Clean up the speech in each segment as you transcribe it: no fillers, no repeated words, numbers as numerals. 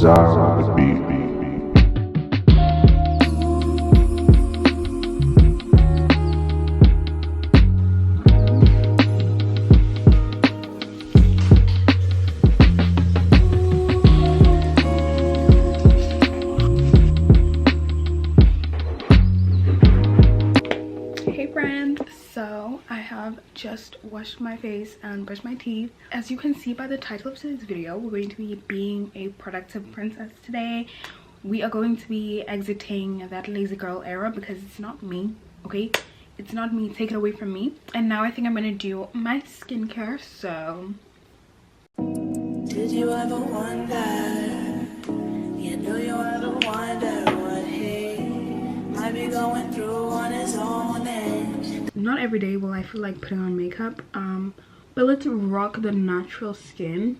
Desire on the beat. Hey friends, so I have just washed my face and brushed my teeth. As you can see by the title of today's video, we're going to be being a productive princess today. We are going to be exiting that lazy girl era because it's not me, okay? It's not me. Take it away from me. And now I think I'm gonna do my skincare. So did you ever wonder, you know you ever wonder what he might be going through on his own end? Not every day will I feel like putting on makeup, but let's rock the natural skin.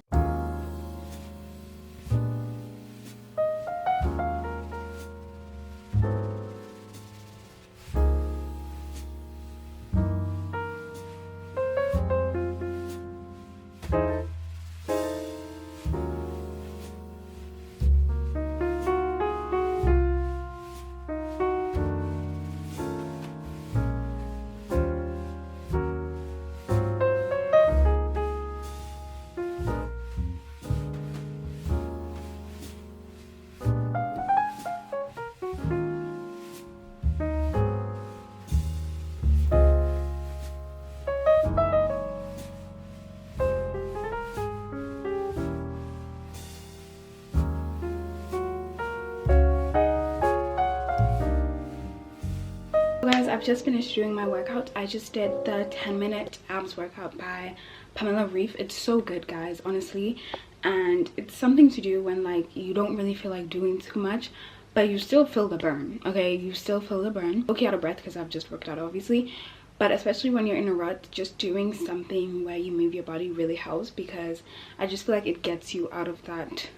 Guys, I've just finished doing my workout. I just did the 10-minute abs workout by Pamela Reif. It's so good, guys, honestly, and it's something to do when like you don't really feel like doing too much, but you still feel the burn. Okay, you still feel the burn. Okay, out of breath because I've just worked out, obviously, but especially when you're in a rut, just doing something where you move your body really helps, because I just feel like it gets you out of that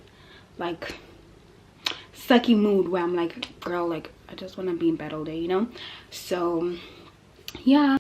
like sucky mood where I'm like, girl, like I just want to be in bed all day, you know? So yeah.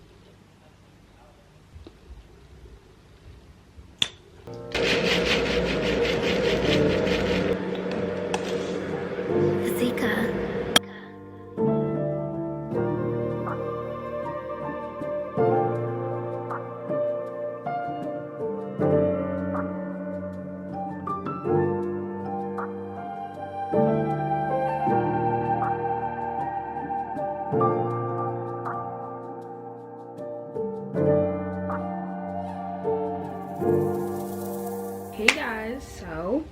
Hey guys, so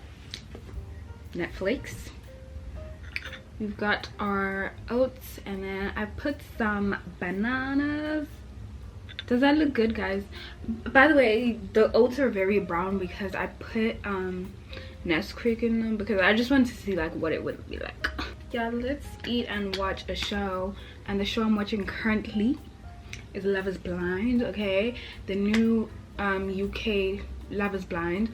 Netflix, we've got our oats, and then I put some bananas. Does that look good, guys? By the way, the oats are very brown because I put Nesquik in them, because I just wanted to see like what it would be like. Yeah, let's eat and watch a show, and the show I'm watching currently is Love is Blind. Okay, the new UK Love is Blind.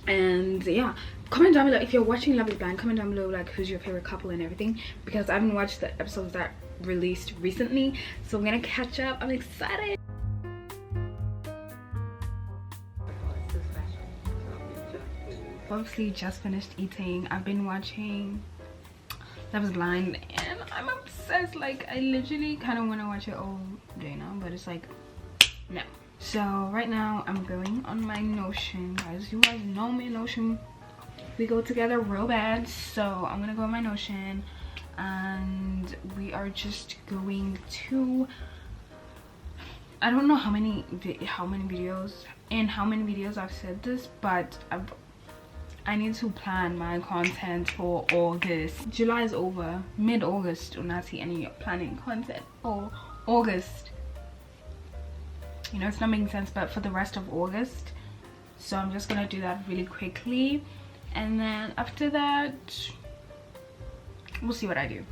And yeah, comment down below if you're watching Love is Blind. Comment down below like who's your favorite couple and everything, because I haven't watched the episodes that released recently, so I'm gonna catch up. I'm excited. Obviously just finished eating. I've been watching Love is Blind and I'm obsessed. Like I literally kind of want to watch it all day now, but it's like no. So right now I'm going on my Notion, guys. You guys know me, Notion, we go together real bad. So I'm gonna go on my Notion and we are just going to, I don't know how many videos I've said this, but I need to plan my content for August. July is over, mid-August. Do not see any planning content for August. You know, it's not making sense, but for the rest of August. So I'm just gonna do that really quickly, and then after that we'll see what I do.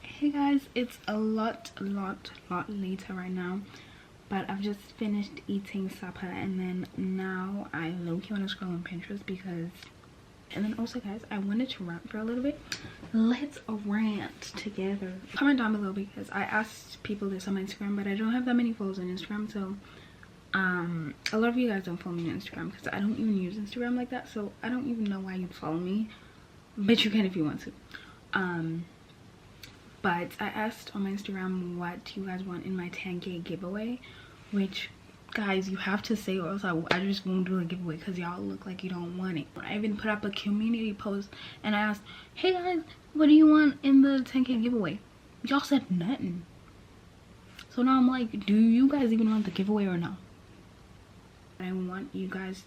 Hey guys, it's a lot later right now, but I've just finished eating supper, and then now I low-key want to scroll on Pinterest because, and then also guys, I wanted to rant for a little bit. let's rant together. Comment down below because I asked people this on my Instagram, but I don't have that many followers on Instagram, so a lot of you guys don't follow me on Instagram because I don't even use Instagram like that, so I don't even know why you'd follow me, but you can if you want to. But I asked on my Instagram what you guys want in my 10K giveaway, which guys, you have to say or else I just won't do a giveaway because y'all look like you don't want it. I even put up a community post and I asked, hey guys, what do you want in the 10K giveaway? Y'all said nothing. So now I'm like, do you guys even want the giveaway or no? I want you guys,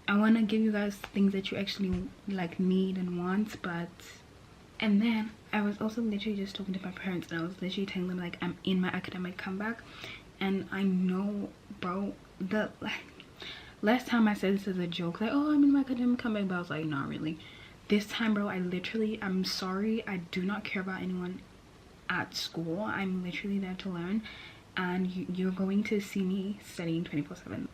I want to give you guys things that you actually like need and want. But and then I was also literally just talking to my parents and I was literally telling them like I'm in my academic comeback. And I know, bro, the last time I said this as a joke, like, oh, I'm in my academic comeback, but I was like, not really. This time, bro, I'm sorry, I do not care about anyone at school. I'm literally there to learn, and you're going to see me studying 24/7.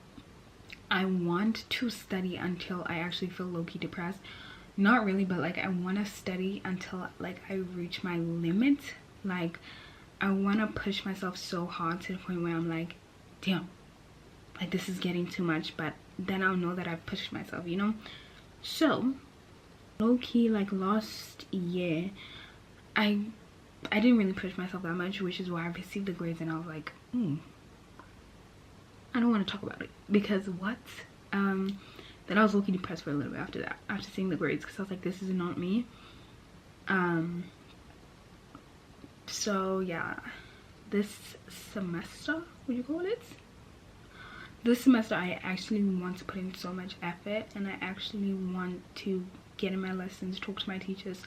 I want to study until I actually feel low-key depressed. Not really, but like I want to study until like I reach my limit. Like I want to push myself so hard to the point where I'm like, damn, like this is getting too much, but then I'll know that I've pushed myself, you know? So low-key, like last year I didn't really push myself that much, which is why I received the grades and I was like, I don't want to talk about it because what? Then I was low-key depressed for a little bit after that, after seeing the grades, because I was like, this is not me. So yeah, this semester, would you call it? This semester I actually want to put in so much effort, and I actually want to get in my lessons, talk to my teachers,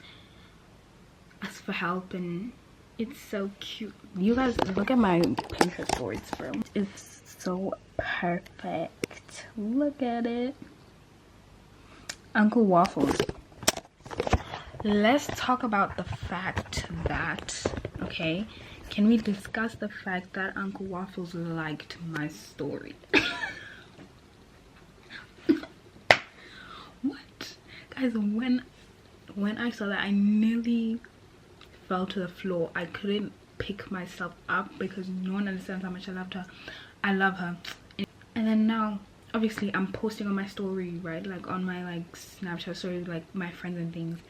ask for help, and it's so cute. You guys look at my Pinterest stories, bro. It's so perfect. Look at it. Uncle Waffles. Let's talk about the fact that, okay, can we discuss the fact that Uncle Waffles liked my story? What? Guys, when I saw that, I nearly fell to the floor. I couldn't pick myself up because no one understands how much I loved her. I love her. And then now, obviously, I'm posting on my story, right? Like on my like Snapchat story, like my friends and things.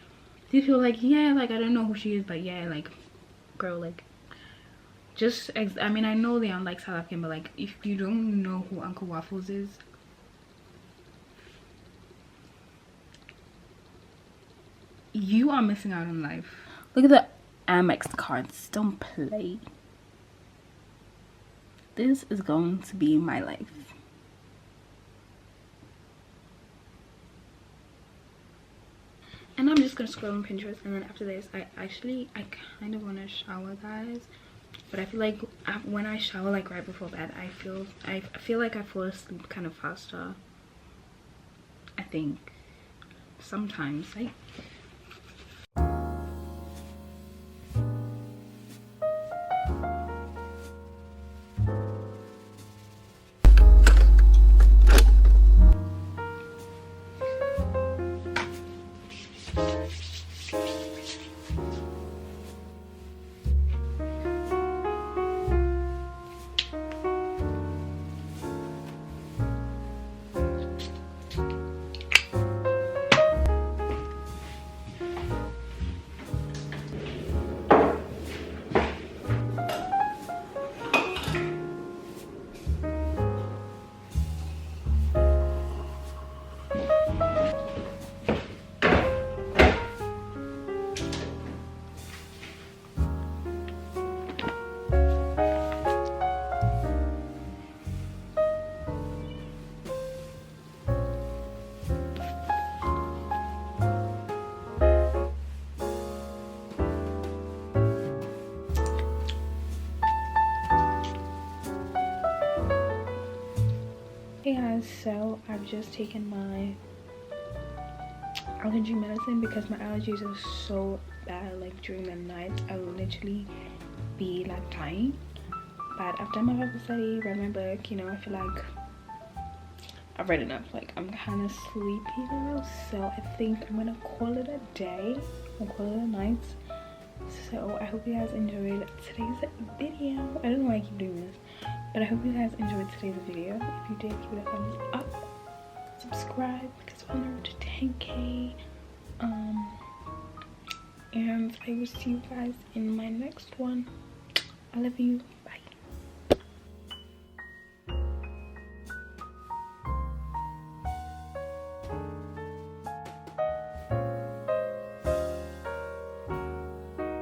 These people like, yeah, like I don't know who she is, but yeah, like girl, like just I mean, I know they aren't like South African, but like if you don't know who Uncle Waffles is, you are missing out on life. Look at the Amex cards. Don't play. This is going to be my life. And I'm just gonna scroll on Pinterest, and then after this I kind of want to shower, guys, but I feel like when I shower, like right before bed, I feel like I fall asleep kind of faster, I think, sometimes. Like hey guys, so I've just taken my allergy medicine because my allergies are so bad. Like during the night I will literally be like dying, but I've done my Bible study, read my book, you know. I feel like I've read enough. Like, I'm kind of sleepy now, so I think I'm gonna call it a day. I'll call it a night. So I hope you guys enjoyed today's video. I don't know why I keep doing this, but I hope you guys enjoyed today's video. If you did, give it a thumbs up, subscribe, because we're on the road to 10K. And I will see you guys in my next one. I love you. Bye.